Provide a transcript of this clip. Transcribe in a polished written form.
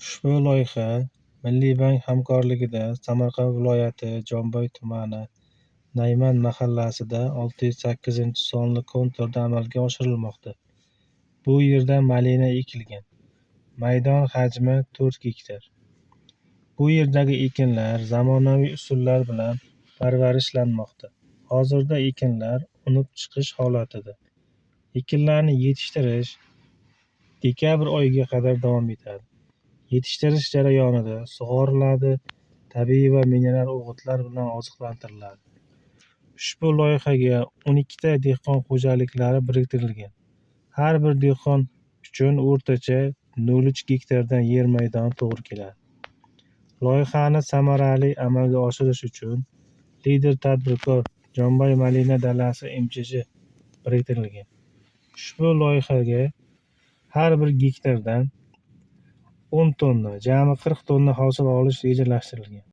Ushbu loyiha Milliy bank hamkorligida Samarqand viloyati Jomboy tumani Nayman mahallasida 608 sonli konturda amalga oshirilmoqda. Bu yerda malina ekilgan. Maydon hajmi 4 gektar. Bu yerdagi ekinlar zamonaviy usullar bilan parvarishlanmoqda. Hozirda ekinlar unib chiqish holatida. Ekinlarni yetishtirish dekabr oyiga qadar davom etadi. Yetishtirish jarayonida sug'oriladi, tabiiy va mineral o'g'itlar bilan oziqlantiriladi. Ushbu loyihaga 12 ta dehqon xo'jaliklari biriktirilgan. Har bir dehqon uchun o'rtacha 0,3 gektardan yer maydoni to'g'ri keladi. Loyihani samarali amalga oshirish uchun lider tadbirkor Jomboy malina dalasi MChJ biriktirilgan. Ushbu loyihaga har bir gektardan 10 tonna, jami 40 tonna hosil olish rejalashtirilgan.